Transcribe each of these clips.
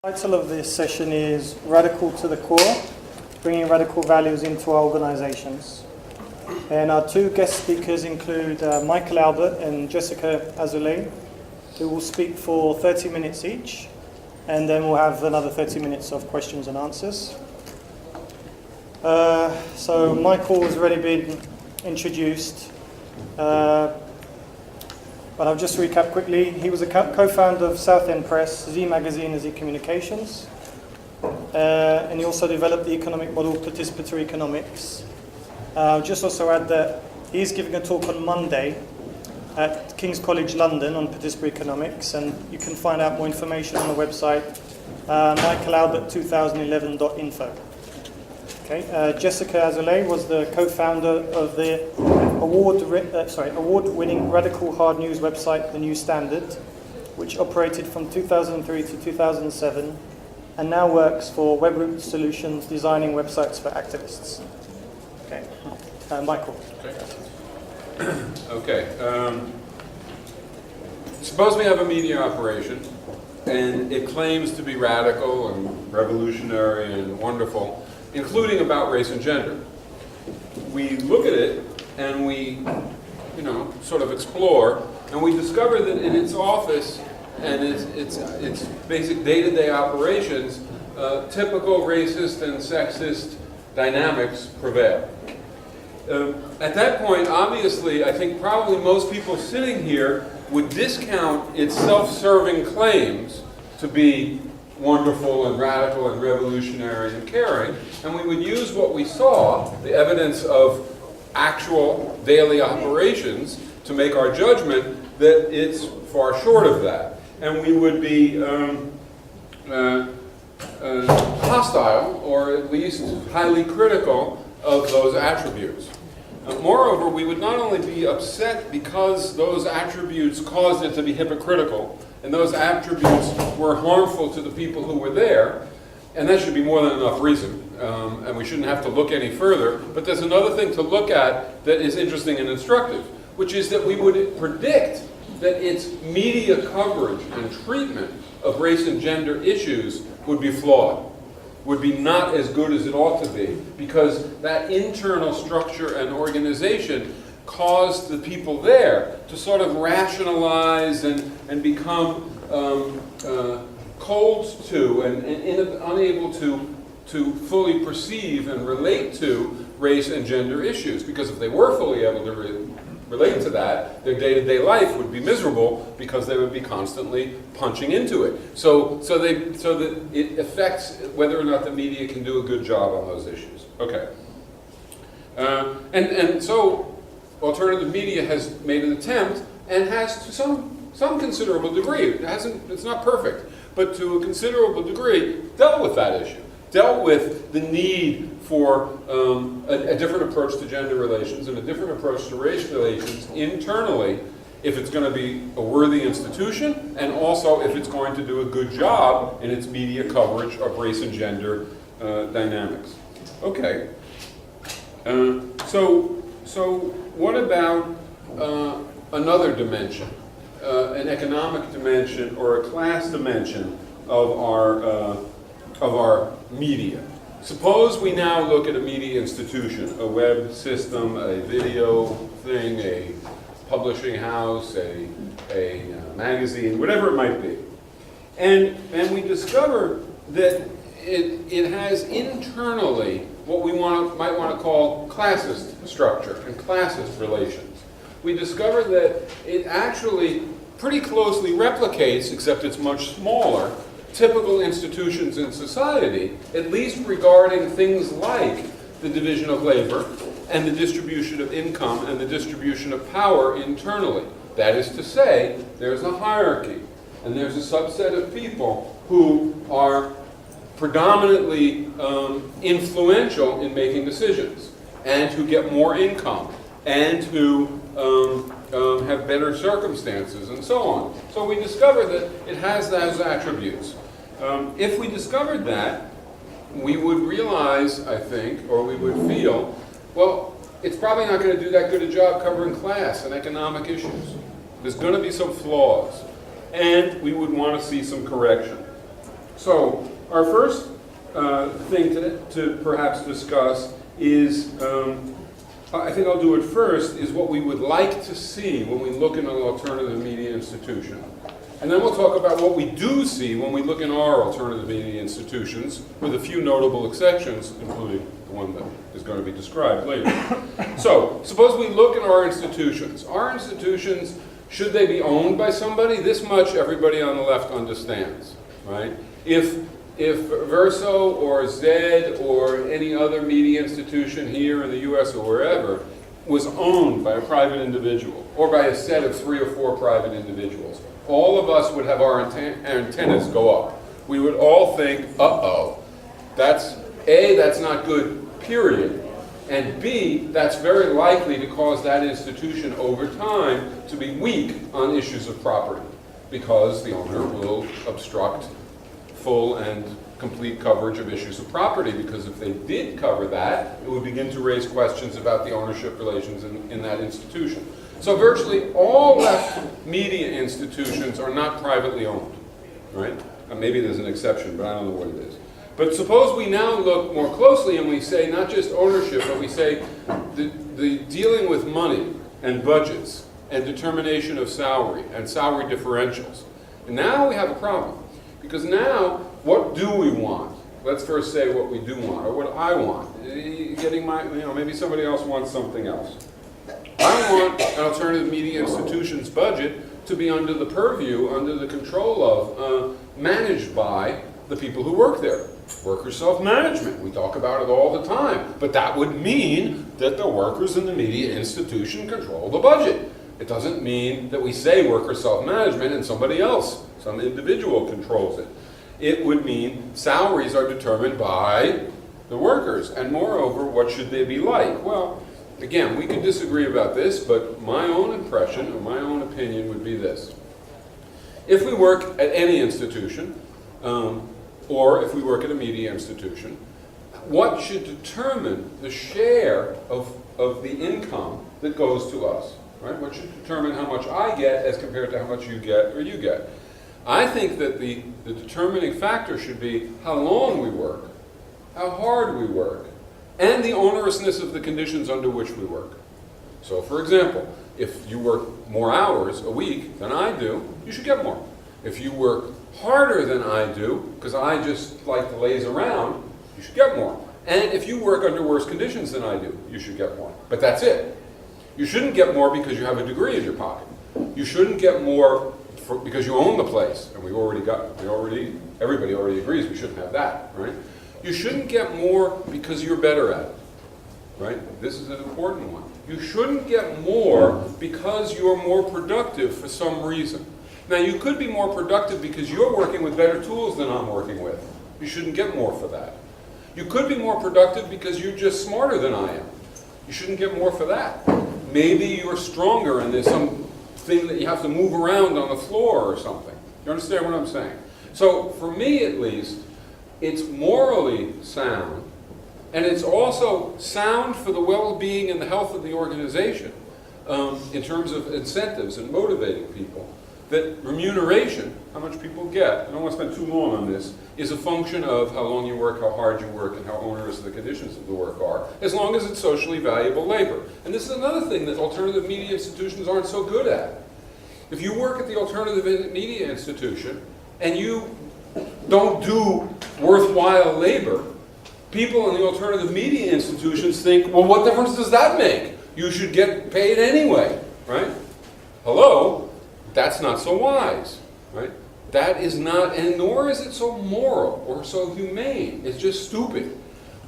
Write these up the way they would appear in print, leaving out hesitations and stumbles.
The title of this session is Radical to the Core, bringing radical values into our organizations. And our two guest speakers include Michael Albert and Jessica Azoulay, who will speak for 30 minutes each, and then we'll have another 30 minutes of questions and answers. So Michael has already been introduced, but I'll just recap quickly. He was a co-founder of Southend Press, Z Magazine and Z Communications. And he also developed the economic model Participatory Economics. I'll just also add that he's giving a talk on Monday at King's College London on Participatory Economics, and you can find out more information on the website michaelalbert2011.info. Okay, Jessica Azoulay was the co-founder of the award-winning radical hard news website, The New Standard, which operated from 2003 to 2007, and now works for WebRoot Solutions, designing websites for activists. Okay, Michael. Okay. Suppose we have a media operation, and it claims to be radical and revolutionary and wonderful, including about race and gender. We look at it and we, sort of explore, and we discover that in its office and its basic day-to-day operations, typical racist and sexist dynamics prevail. At that point, obviously, I think probably most people sitting here would discount its self-serving claims to be wonderful and radical and revolutionary and caring, and we would use what we saw, the evidence of actual daily operations, to make our judgment that it's far short of that. And we would be hostile, or at least highly critical of those attributes. Moreover, we would not only be upset because those attributes caused it to be hypocritical, and those attributes were harmful to the people who were there, and that should be more than enough reason, and we shouldn't have to look any further. But there's another thing to look at that is interesting and instructive, which is that we would predict that its media coverage and treatment of race and gender issues would be flawed, would be not as good as it ought to be, because that internal structure and organization caused the people there to sort of rationalize and become cold to and unable to fully perceive and relate to race and gender issues. Because if they were fully able to relate to that, their day-to-day life would be miserable because they would be constantly punching into it. So that it affects whether or not the media can do a good job on those issues. Okay. And so alternative media has made an attempt, and has to some considerable degree. It's not perfect, but to a considerable degree dealt with that issue. Dealt with the need for a different approach to gender relations and a different approach to race relations internally, if it's going to be a worthy institution, and also if it's going to do a good job in its media coverage of race and gender dynamics. Okay. So what about another dimension, an economic dimension or a class dimension of our media? Suppose we now look at a media institution, a web system, a video thing, a publishing house, a magazine, whatever it might be. And we discover that it has internally what we might want to call classist structure and classist relations. We discover that it actually pretty closely replicates, except it's much smaller, typical institutions in society, at least regarding things like the division of labor and the distribution of income and the distribution of power internally. That is to say, there's a hierarchy, and there's a subset of people who are predominantly influential in making decisions, and who get more income, and who have better circumstances, and so on. So we discover that it has those attributes. If we discovered that, we would realize, I think, or we would feel, well, it's probably not going to do that good a job covering class and economic issues. There's going to be some flaws, and we would want to see some correction. So our first thing to perhaps discuss is, I think I'll do it first, is what we would like to see when we look in an alternative media institution. And then we'll talk about what we do see when we look in our alternative media institutions, with a few notable exceptions, including the one that is going to be described later. So, suppose we look at our institutions. Our institutions, should they be owned by somebody? This much everybody on the left understands, right? If Verso or Zed or any other media institution here in the US or wherever was owned by a private individual or by a set of 3 or 4 private individuals, all of us would have our antennas go up. We would all think, uh-oh, that's not good, period. And B, that's very likely to cause that institution over time to be weak on issues of property, because the owner will obstruct full and complete coverage of issues of property, because if they did cover that, it would begin to raise questions about the ownership relations in that institution. So virtually all left media institutions are not privately owned, right? Maybe there's an exception, but I don't know what it is. But suppose we now look more closely and we say not just ownership, but we say the dealing with money and budgets and determination of salary and salary differentials. And now we have a problem, because now what do we want? Let's first say what we do want, or what I want. Getting my, maybe somebody else wants something else. I want an alternative media institution's budget to be under the purview, under the control of, managed by the people who work there. Worker self-management, we talk about it all the time. But that would mean that the workers in the media institution control the budget. It doesn't mean that we say worker self-management and somebody else, some individual controls it. It would mean salaries are determined by the workers. And moreover, what should they be like? Well, again, we could disagree about this, but my own impression or my own opinion would be this. If we work at any institution, or if we work at a media institution, what should determine the share of the income that goes to us? Right? What should determine how much I get as compared to how much you get or you get? I think that the determining factor should be how long we work, how hard we work, and the onerousness of the conditions under which we work. So, for example, if you work more hours a week than I do, you should get more. If you work harder than I do, because I just like to laze around, you should get more. And if you work under worse conditions than I do, you should get more. But that's it. You shouldn't get more because you have a degree in your pocket. You shouldn't get more because you own the place, and everybody already agrees we shouldn't have that, right? You shouldn't get more because you're better at it, right? This is an important one. You shouldn't get more because you're more productive for some reason. Now, you could be more productive because you're working with better tools than I'm working with. You shouldn't get more for that. You could be more productive because you're just smarter than I am. You shouldn't get more for that. Maybe you're stronger and there's some thing that you have to move around on the floor or something. You understand what I'm saying? So, for me at least, it's morally sound, and it's also sound for the well-being and the health of the organization in terms of incentives and motivating people. That remuneration, how much people get, I don't want to spend too long on this, is a function of how long you work, how hard you work, and how onerous the conditions of the work are, as long as it's socially valuable labor. And this is another thing that alternative media institutions aren't so good at. If you work at the alternative media institution and you don't do worthwhile labor, people in the alternative media institutions think, well, what difference does that make? You should get paid anyway, right? Hello? That's not so wise, right? That is not, and nor is it so moral or so humane. It's just stupid.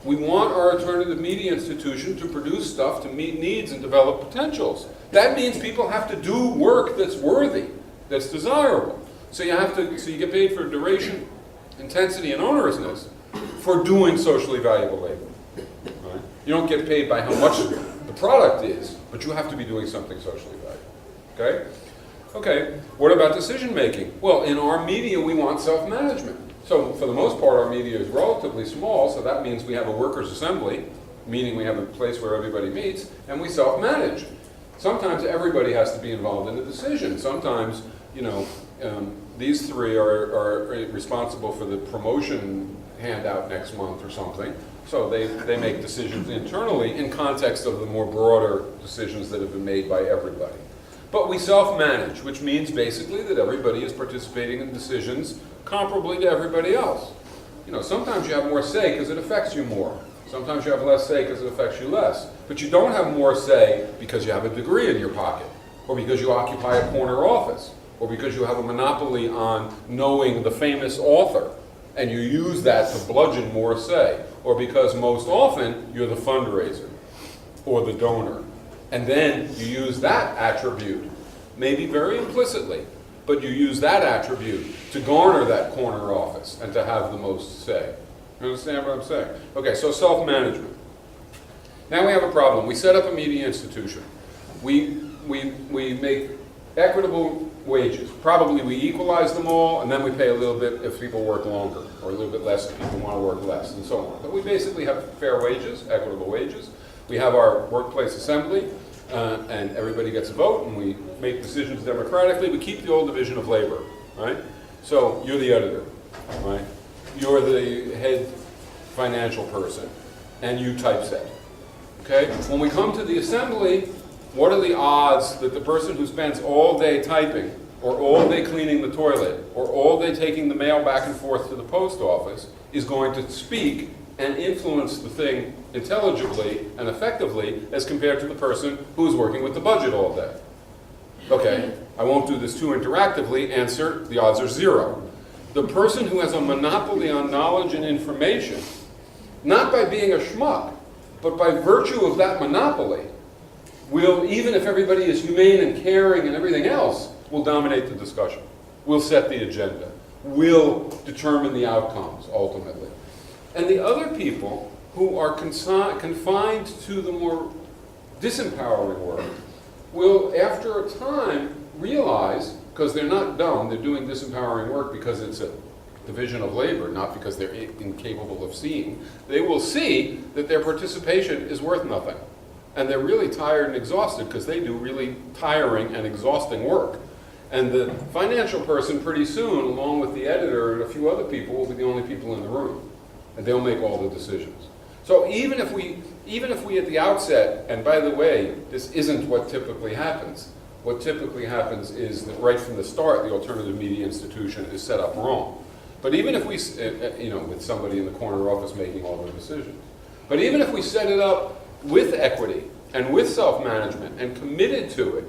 We want our alternative media institution to produce stuff to meet needs and develop potentials. That means people have to do work that's worthy, that's desirable. So you get paid for duration, intensity, and onerousness for doing socially valuable labor. Right? You don't get paid by how much the product is, but you have to be doing something socially valuable. Okay? Okay, what about decision making? Well, in our media, we want self-management. So for the most part, our media is relatively small, so that means we have a workers' assembly, meaning we have a place where everybody meets, and we self-manage. Sometimes everybody has to be involved in the decision. Sometimes, you know, these three are responsible for the promotion handout next month or something. So they make decisions internally in context of the more broader decisions that have been made by everybody. But we self-manage, which means basically that everybody is participating in decisions comparably to everybody else. You know, sometimes you have more say because it affects you more. Sometimes you have less say because it affects you less. But you don't have more say because you have a degree in your pocket, or because you occupy a corner office, or because you have a monopoly on knowing the famous author, and you use that to bludgeon more say, or because most often you're the fundraiser or the donor. And then you use that attribute, maybe very implicitly, but you use that attribute to garner that corner office and to have the most say. You understand what I'm saying? Okay, so self-management. Now we have a problem. We set up a media institution. We make equitable wages. Probably we equalize them all, and then we pay a little bit if people work longer, or a little bit less if people want to work less, and so on. But we basically have fair wages, equitable wages. We have our workplace assembly, and everybody gets a vote, and we make decisions democratically. We keep the old division of labor, right? So you're the editor, right? You're the head financial person, and you typeset, okay? When we come to the assembly, what are the odds that the person who spends all day typing, or all day cleaning the toilet, or all day taking the mail back and forth to the post office is going to speak and influence the thing intelligibly and effectively as compared to the person who's working with the budget all day? Okay, I won't do this too interactively. Answer, the odds are 0. The person who has a monopoly on knowledge and information, not by being a schmuck, but by virtue of that monopoly, will, even if everybody is humane and caring and everything else, will dominate the discussion, will set the agenda, will determine the outcomes ultimately. And the other people who are confined to the more disempowering work will, after a time, realize, because they're not dumb, they're doing disempowering work because it's a division of labor, not because they're incapable of seeing. They will see that their participation is worth nothing. And they're really tired and exhausted because they do really tiring and exhausting work. And the financial person pretty soon, along with the editor and a few other people, will be the only people in the room. And they'll make all the decisions. So even if we at the outset, and by the way, this isn't what typically happens. What typically happens is that right from the start, the alternative media institution is set up wrong. But even if we, with somebody in the corner office making all the decisions. But even if we set it up with equity and with self-management and committed to it,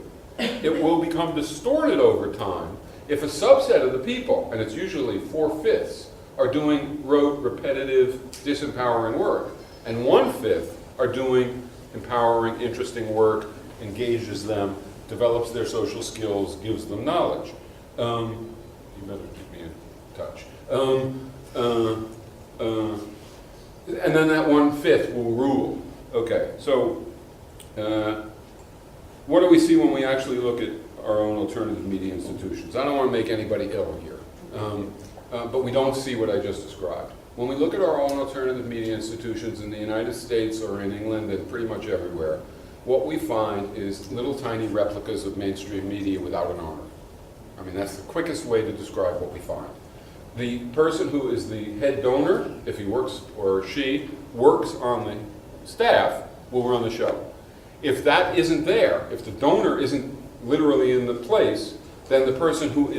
it will become distorted over time if a subset of the people, and it's usually 4/5, are doing rote, repetitive, disempowering work, and 1/5 are doing empowering, interesting work, engages them, develops their social skills, gives them knowledge. You better keep me in touch. And then that 1/5 will rule. Okay, so what do we see when we actually look at our own alternative media institutions? I don't want to make anybody ill here, but we don't see what I just described. When we look at our own alternative media institutions in the United States or in England and pretty much everywhere, what we find is little tiny replicas of mainstream media without an owner. I mean, that's the quickest way to describe what we find. The person who is the head donor, if he works or she works on the staff, will run the show. If that isn't there, if the donor isn't literally in the place, then the person who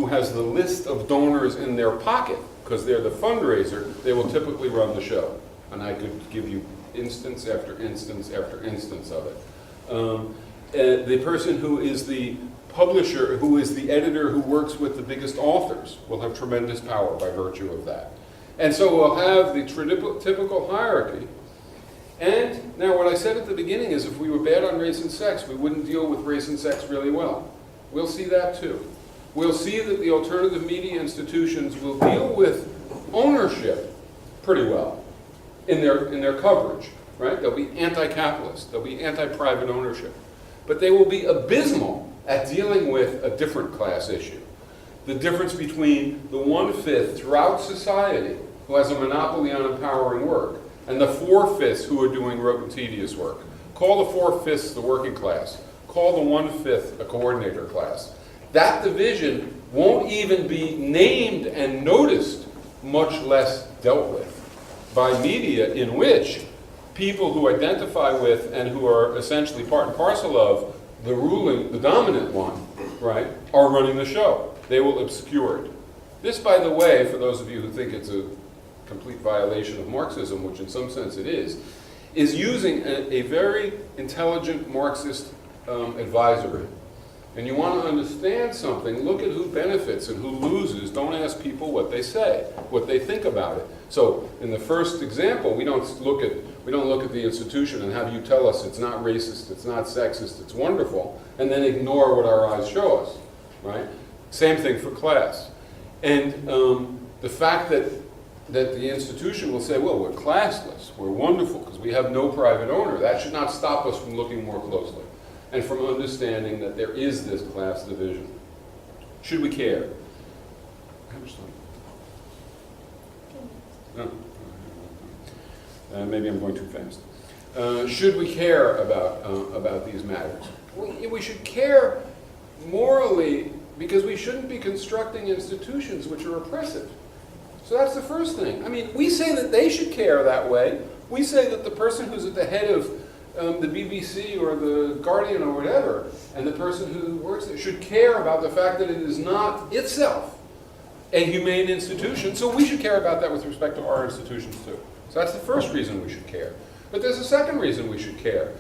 has the list of donors in their pocket, because they're the fundraiser, they will typically run the show. And I could give you instance after instance after instance of it. The person who is the publisher, who is the editor who works with the biggest authors, will have tremendous power by virtue of that. And so we'll have the typical hierarchy. And now what I said at the beginning is if we were bad on race and sex, we wouldn't deal with race and sex really well. We'll see that too. We'll see that the alternative media institutions will deal with ownership pretty well in their coverage, right? They'll be anti-capitalist, they'll be anti-private ownership. But they will be abysmal at dealing with a different class issue. The difference between the 1/5 throughout society who has a monopoly on empowering work and the 4/5 who are doing rote and tedious work. Call the 4/5 the working class. call the 1/5 a coordinator class. That division won't even be named and noticed, much less dealt with, by media in which people who identify with and who are essentially part and parcel of the dominant one, right, are running the show. They will obscure it. This, by the way, for those of you who think it's a complete violation of Marxism, which in some sense it is using a very intelligent Marxist advisory. And you want to understand something, look at who benefits and who loses. Don't ask people what they say, what they think about it. So in the first example, we don't look at the institution and have you tell us it's not racist, it's not sexist, it's wonderful, and then ignore what our eyes show us, right? Same thing for class. And the fact that the institution will say, well, we're classless, we're wonderful because we have no private owner, that should not stop us from looking more closely and from understanding that there is this class division. Should we care? No. Maybe I'm going too fast. Should we care about these matters? We should care morally because we shouldn't be constructing institutions which are oppressive. So that's the first thing. I mean, we say that they should care that way. We say that the person who's at the head of the BBC or the Guardian or whatever, and the person who works there should care about the fact that it is not itself a humane institution. So we should care about that with respect to our institutions too. So that's the first reason we should care. But there's a second reason we should care.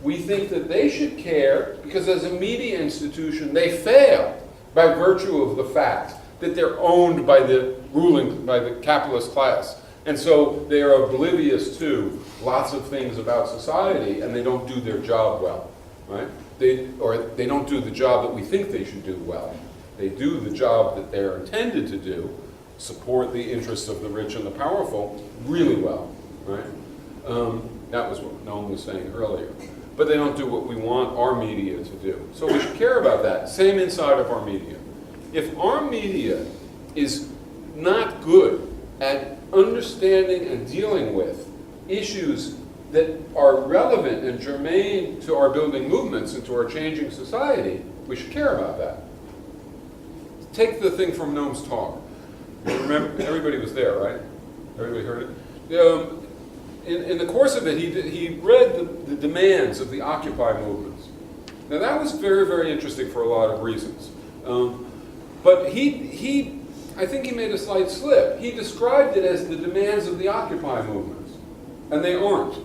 We think that they should care because as a media institution, they fail by virtue of the fact that they're owned by the capitalist class. And so they are oblivious to lots of things about society and they don't do their job well, right? They don't do the job that we think they should do well. They do the job that they're intended to do, support the interests of the rich and the powerful, really well, right? That was what Noam was saying earlier. But they don't do what we want our media to do. So we should care about that. Same inside of our media. If our media is not good at understanding and dealing with issues that are relevant and germane to our building movements and to our changing society, we should care about that. Take the thing from Noam's talk. Remember, everybody was there, right? Everybody heard it? In the course of it, he read the demands of the Occupy movements. Now that was very, very interesting for a lot of reasons. But I think he made a slight slip. He described it as the demands of the Occupy movements, and they aren't.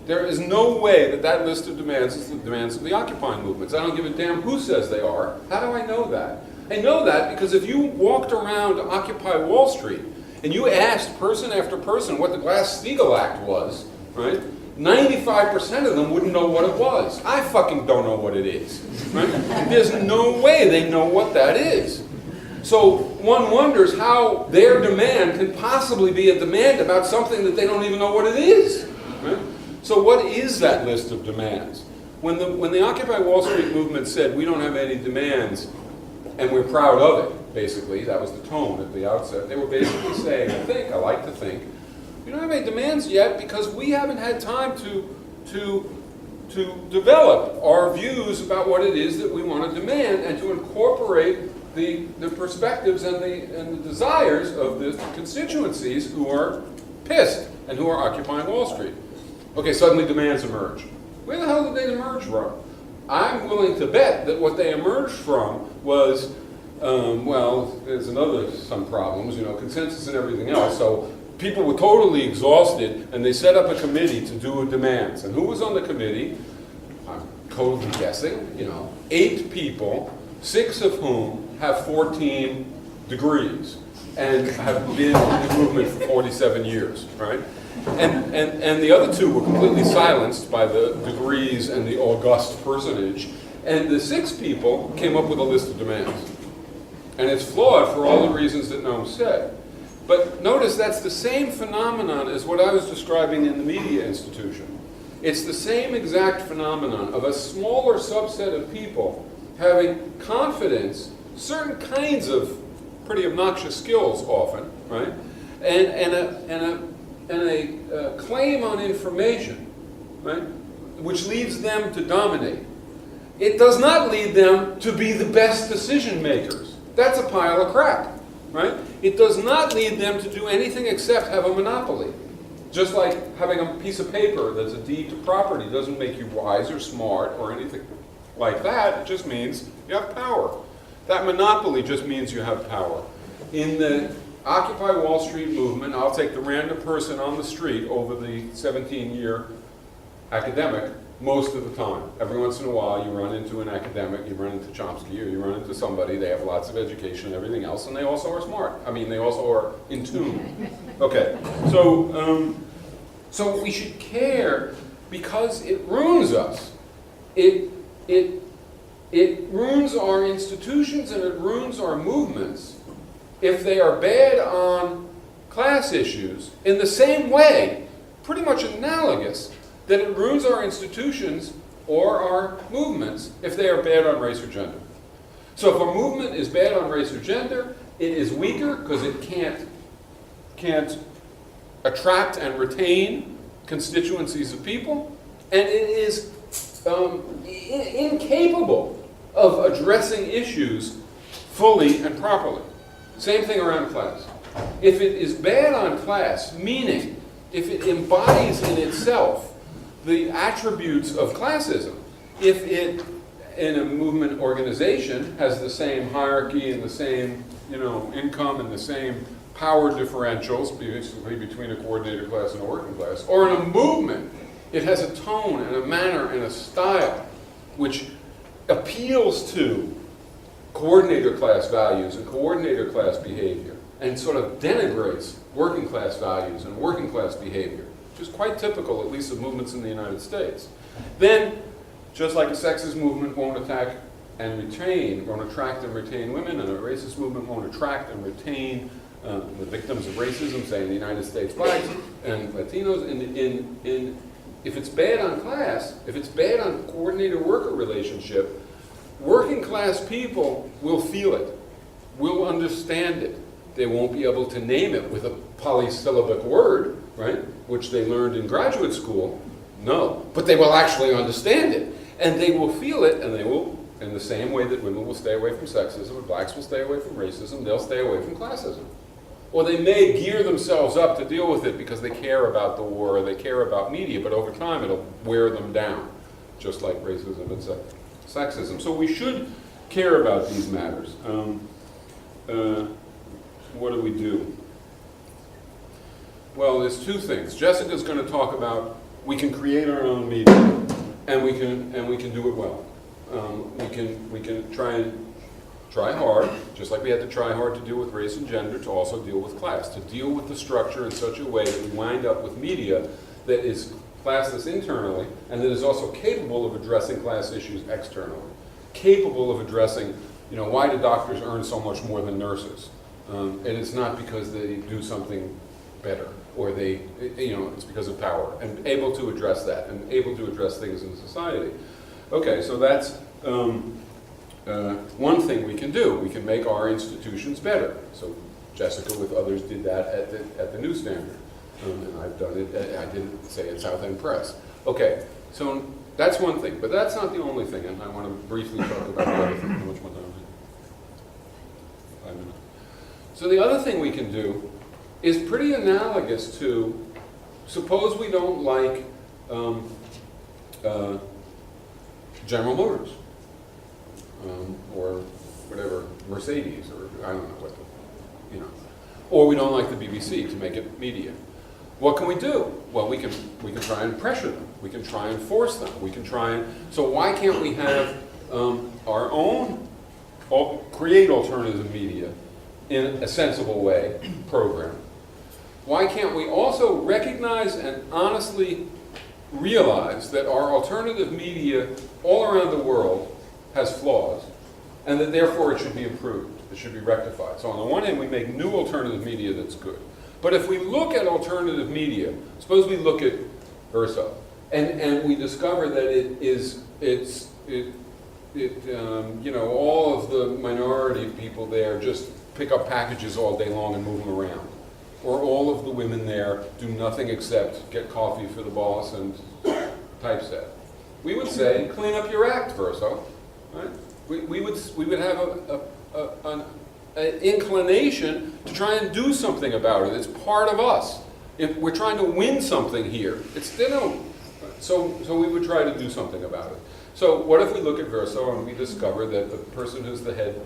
There is no way that list of demands is the demands of the Occupy movements. I don't give a damn who says they are. How do I know that? I know that because if you walked around Occupy Wall Street and you asked person after person what the Glass-Steagall Act was, right? 95% of them wouldn't know what it was. I fucking don't know what it is, right? There's no way they know what that is. So one wonders how their demand can possibly be a demand about something that they don't even know what it is, right? So what is that list of demands? When the Occupy Wall Street movement said we don't have any demands and we're proud of it, basically, that was the tone at the outset, they were basically saying, I like to think, we don't have any demands yet because we haven't had time to develop our views about what it is that we want to demand and to incorporate the perspectives and the desires of the constituencies who are pissed and who are occupying Wall Street. Okay, suddenly demands emerge. Where the hell did they emerge from? I'm willing to bet that what they emerged from was, there's some problems, consensus and everything else. So people were totally exhausted, and they set up a committee to do demands. And who was on the committee? I'm totally guessing, 8 people, 6 of whom have 14 degrees and have been in the movement for 47 years, right? And the other 2 were completely silenced by the degrees and the august personage. And the 6 people came up with a list of demands. And it's flawed for all the reasons that Noam said. But notice that's the same phenomenon as what I was describing in the media institution. It's the same exact phenomenon of a smaller subset of people having confidence, certain kinds of pretty obnoxious skills often, right? And a claim on information, right? Which leads them to dominate. it does not lead them to be the best decision makers. That's a pile of crap, right? It does not lead them to do anything except have a monopoly. Just like having a piece of paper that's a deed to property doesn't make you wise or smart or anything like that. It just means you have power. That monopoly just means you have power. In the Occupy Wall Street movement, I'll take the random person on the street over the 17-year academic most of the time. Every once in a while you run into an academic, you run into Chomsky, or you run into somebody, they have lots of education and everything else, and they also are smart. I mean, they also are in tune. Okay, so we should care because it ruins us. It ruins our institutions and it ruins our movements if they are bad on class issues in the same way, pretty much analogous, that it ruins our institutions or our movements if they are bad on race or gender. So if a movement is bad on race or gender, it is weaker because it can't attract and retain constituencies of people, and it is incapable of addressing issues fully and properly. Same thing around class. If it is bad on class, meaning if it embodies in itself the attributes of classism, if it, in a movement organization, has the same hierarchy and the same, income and the same power differentials basically between a coordinator class and a working class, or in a movement, it has a tone and a manner and a style which appeals to coordinator class values and coordinator class behavior and sort of denigrates working class values and working class behavior, which is quite typical, at least of movements in the United States. Then, just like a sexist movement won't attract and retain women, and a racist movement won't attract and retain the victims of racism, say in the United States, blacks and Latinos, if it's bad on class, if it's bad on coordinator-worker relationship, working class people will feel it, will understand it. They won't be able to name it with a polysyllabic word, right, which they learned in graduate school, no, but they will actually understand it, and they will feel it, and they will, in the same way that women will stay away from sexism, or blacks will stay away from racism, they'll stay away from classism. Or they may gear themselves up to deal with it because they care about the war, or they care about media, but over time it'll wear them down, just like racism and sexism. So we should care about these matters. What do we do? Well, there's two things. Jessica's going to talk about we can create our own media, and we can do it well. We can try hard, just like we had to try hard to deal with race and gender, to also deal with class, to deal with the structure in such a way that we wind up with media that is classless internally and that is also capable of addressing class issues externally, capable of addressing, why do doctors earn so much more than nurses? And it's not because they do something better, or it's because of power, and able to address that, and able to address things in society. Okay, so that's one thing we can do. We can make our institutions better. So Jessica with others did that at the New Standard. And I've done it, I did it, say, at South End Press. Okay, so that's one thing, but that's not the only thing, and I want to briefly talk about the other thing. How much more time is it? 5 minutes. So the other thing we can do is pretty analogous to, suppose we don't like General Motors, or whatever, Mercedes, or I don't know what, or we don't like the BBC to make it media. What can we do? Well, we can try and pressure them. We can try and force them. We can try and, so why can't we have our own, create alternative media in a sensible way program? Why can't we also recognize and honestly realize that our alternative media all around the world has flaws, and that therefore it should be improved, it should be rectified. So on the one hand, we make new alternative media that's good. But if we look at alternative media, suppose we look at Verso, and we discover that all of the minority people there just pick up packages all day long and move them around. Or all of the women there do nothing except get coffee for the boss and typeset. we would say, clean up your act, Verso. Right? We would have an inclination to try and do something about it. It's part of us. If we're trying to win something here, it's, you know, so we would try to do something about it. So what if we look at Verso and we discover that the person who's the head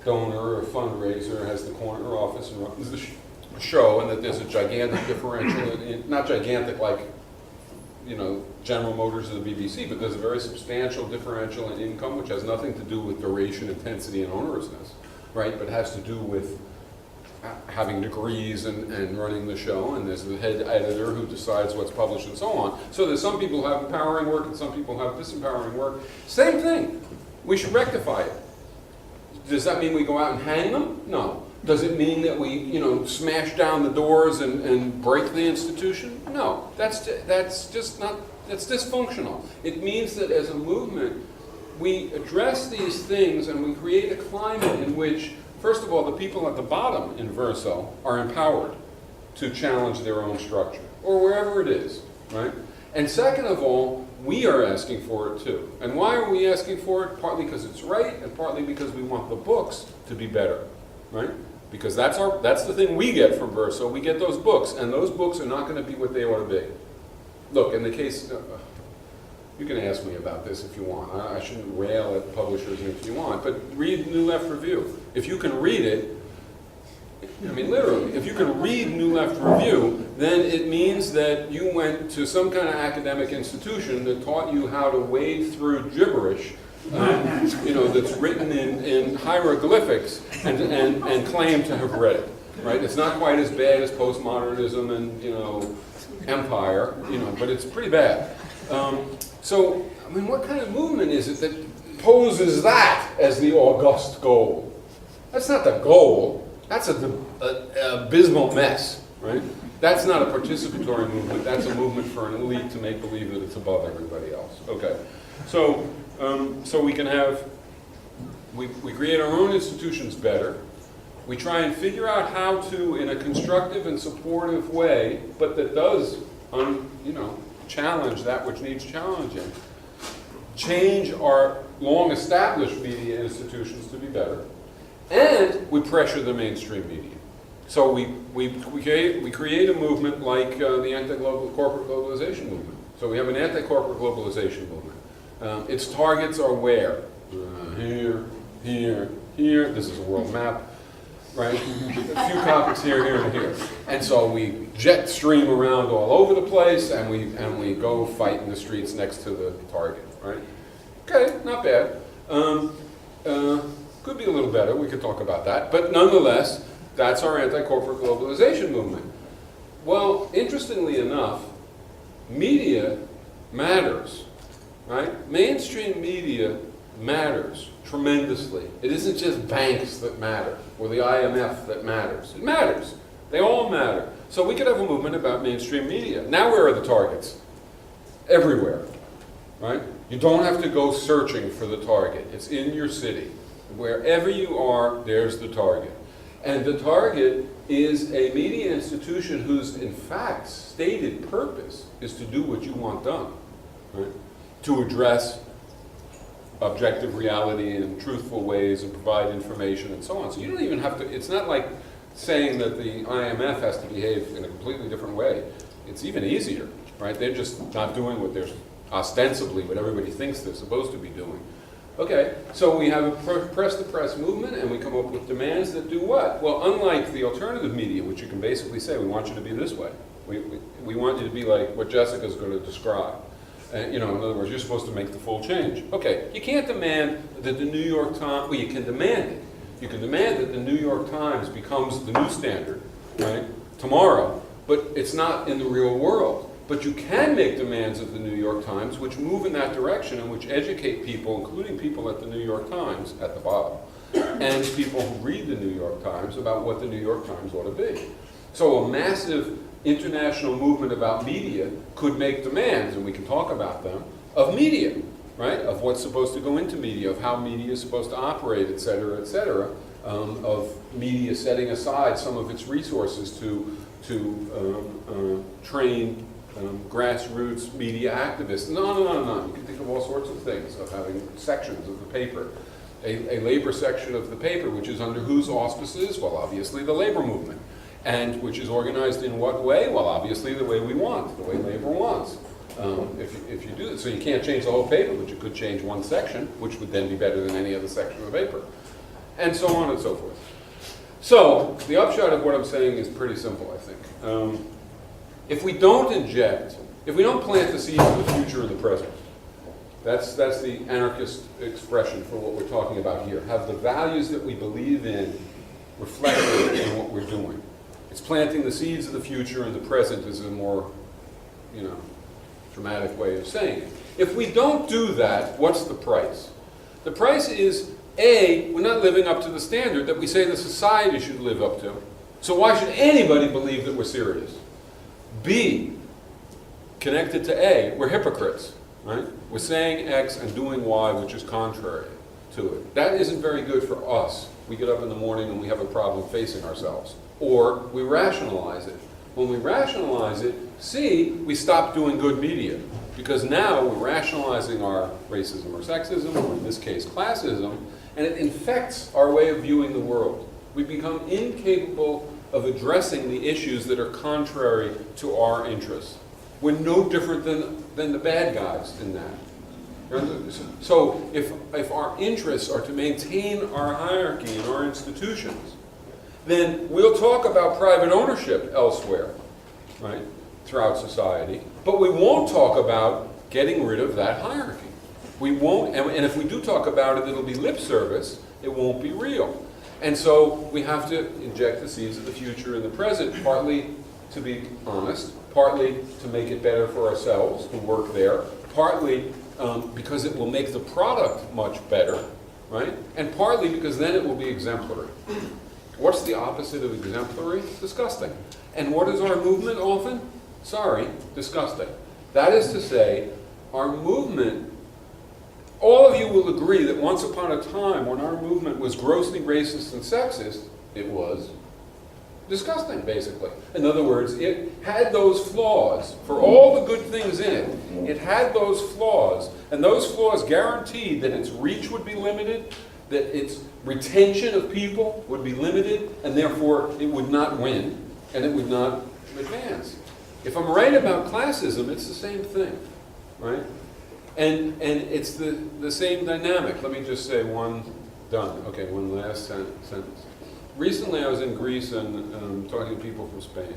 donor or fundraiser has the corner office and runs the show, and that there's a gigantic differential, not gigantic like, you know, General Motors or the BBC, but there's a very substantial differential in income, which has nothing to do with duration, intensity, and onerousness, right? But has to do with having degrees and running the show, and there's the head editor who decides what's published and so on. So there's some people who have empowering work and some people who have disempowering work. Same thing. We should rectify it. Does that mean we go out and hang them? No. Does it mean that we, you know, smash down the doors and break the institution? No. That's just not, that's dysfunctional. It means that as a movement, we address these things and we create a climate in which, first of all, the people at the bottom in Verso are empowered to challenge their own structure, or wherever it is, right? And second of all, we are asking for it too. And why are we asking for it? Partly because it's right, and partly because we want the books to be better, right? Because that's the thing we get from Verso. We get those books, and those books are not going to be what they ought to be. Look, in the case, you can ask me about this if you want. I shouldn't rail at publishers if you want, but read New Left Review. If you can read it, I mean literally, if you can read New Left Review, then it means that you went to some kind of academic institution that taught you how to wade through gibberish, you know, that's written in hieroglyphics and claim to have read it, right? It's not quite as bad as postmodernism and, you know, empire, you know, but it's pretty bad. So, I mean, what kind of movement is it that poses that as the august goal? That's not the goal. That's an abysmal mess, right? That's not a participatory movement. That's a movement for an elite to make believe that it's above everybody else. Okay. So, so we can have, we create our own institutions better. We try and figure out how to, in a constructive and supportive way, but that does, you know, challenge that which needs challenging, change our long-established media institutions to be better, and we pressure the mainstream media. So we create a movement like the anti-global corporate globalization movement. So we have an anti-corporate globalization movement. Its targets are where? Here, here, here. This is a world map, right? A few copies here, here, and here. And so we jet stream around all over the place, and we go fight in the streets next to the target, right? Okay, not bad. Could be a little better. We could talk about that. But nonetheless, that's our anti-corporate globalization movement. Well, interestingly enough, media matters, right? Mainstream media matters tremendously. It isn't just banks that matter, or the IMF that matters. It matters. They all matter. So we could have a movement about mainstream media. Now where are the targets? Everywhere, right? You don't have to go searching for the target. It's in your city. Wherever you are, there's the target. And the target is a media institution whose, in fact, stated purpose is to do what you want done, right? To address objective reality in truthful ways and provide information and so on. So you don't even have to, it's not like saying that the IMF has to behave in a completely different way. It's even easier, right? They're just not doing what they're ostensibly, what everybody thinks they're supposed to be doing. Okay, so we have a press-to-press movement, and we come up with demands that do what? Well, unlike the alternative media, which you can basically say, we want you to be this way. We want you to be like what Jessica's going to describe. You know, in other words, you're supposed to make the full change. Okay, you can't demand that the New York Times, well, you can demand it. You can demand that the New York Times becomes the news standard, right, tomorrow, but it's not in the real world. But you can make demands of the New York Times which move in that direction and which educate people, including people at the New York Times, at the bottom, and people who read the New York Times about what the New York Times ought to be. So a massive international movement about media could make demands, and we can talk about them, of media, right? Of what's supposed to go into media, of how media is supposed to operate, et cetera, of media setting aside some of its resources to train grassroots media activists. No. You can think of all sorts of things, of having sections of the paper. A labor section of the paper, which is under whose auspices? Well, obviously the labor movement. And which is organized in what way? Well, obviously the way we want, the way labor wants. If you do this. So you can't change the whole paper, but you could change one section, which would then be better than any other section of the paper. And so on and so forth. So, the upshot of what I'm saying is pretty simple, I think. If we don't plant the seeds of the future in the present, that's the anarchist expression for what we're talking about here. Have the values that we believe in reflected in what we're doing. It's planting the seeds of the future in the present is a more, dramatic way of saying it. If we don't do that, what's the price? The price is, A, we're not living up to the standard that we say the society should live up to. So why should anybody believe that we're serious? B, connected to A, we're hypocrites, right? We're saying X and doing Y, which is contrary to it. That isn't very good for us. We get up in the morning and we have a problem facing ourselves. Or we rationalize it. When we rationalize it, C, we stop doing good media. Because now we're rationalizing our racism or sexism, or in this case classism, and it infects our way of viewing the world. We become incapable of addressing the issues that are contrary to our interests. We're no different than the bad guys in that. So if our interests are to maintain our hierarchy in our institutions, then we'll talk about private ownership elsewhere, right, throughout society, but we won't talk about getting rid of that hierarchy. We won't, and if we do talk about it, it'll be lip service, it won't be real. And so we have to inject the seeds of the future in the present, partly to be honest, partly to make it better for ourselves who work there, partly because it will make the product much better, right? And partly because then it will be exemplary. What's the opposite of exemplary? Disgusting. And what is our movement often? Sorry, disgusting. That is to say, our movement, all of you will agree that once upon a time when our movement was grossly racist and sexist, it was disgusting, basically. In other words, it had those flaws. For all the good things in it, it had those flaws, and those flaws guaranteed that its reach would be limited, that its retention of people would be limited, and therefore it would not win, and it would not advance. If I'm right about classism, it's the same thing, right? And it's the same dynamic. Let me just say one last sentence. Recently I was in Greece and talking to people from Spain,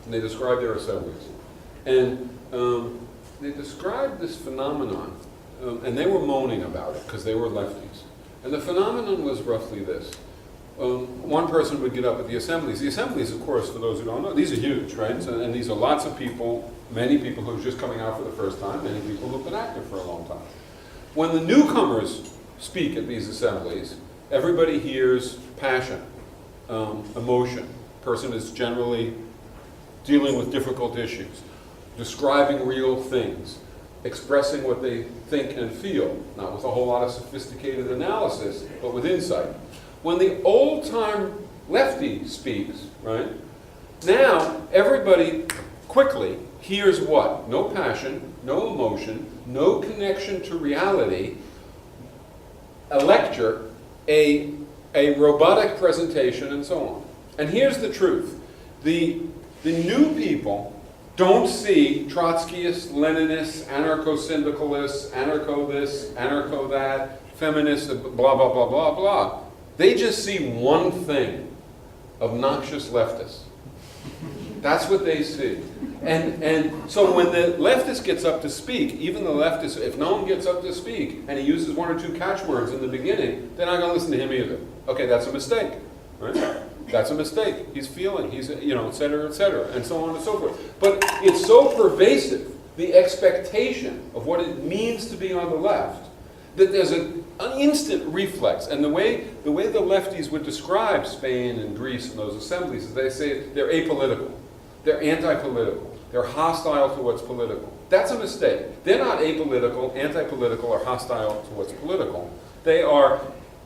and they described their assemblies. And they described this phenomenon, and they were moaning about it because they were lefties. And the phenomenon was roughly this. One person would get up at the assemblies. The assemblies, of course, for those who don't know, these are huge, right? So, and these are lots of people, many people who are just coming out for the first time, many people who've been active for a long time. When the newcomers speak at these assemblies, everybody hears passion, emotion. Person is generally dealing with difficult issues, describing real things, expressing what they think and feel, not with a whole lot of sophisticated analysis, but with insight. When the old-time lefty speaks, right, now everybody quickly hears what? No passion, no emotion, no connection to reality, a lecture, a robotic presentation, and so on. And here's the truth. The new people don't see Trotskyists, Leninists, anarcho-syndicalists, anarcho-this, anarcho-that, feminists, blah, blah, blah, blah, blah. They just see one thing, obnoxious leftists. That's what they see. And so when the leftist gets up to speak, even the leftist, if no one gets up to speak, and he uses one or two catchwords in the beginning, they're not going to listen to him either. Okay, that's a mistake, right? That's a mistake. He's feeling, et cetera, and so on and so forth. But it's so pervasive, the expectation of what it means to be on the left, that there's an instant reflex. And the way the lefties would describe Spain and Greece and those assemblies is they say they're apolitical, they're anti-political, they're hostile to what's political. That's a mistake. They're not apolitical, anti-political, or hostile to what's political. They are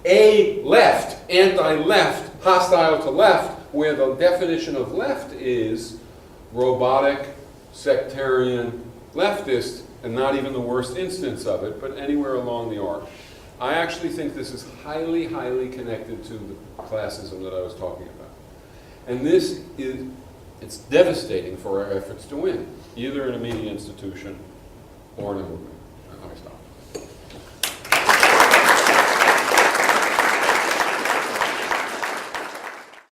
a-left, anti-left, hostile to left, where the definition of left is robotic, sectarian, leftist, and not even the worst instance of it, but anywhere along the arc. I actually think this is highly, highly connected to the classism that I was talking about. And this is, it's devastating for our efforts to win, either in a media institution or in a movement. Let me stop.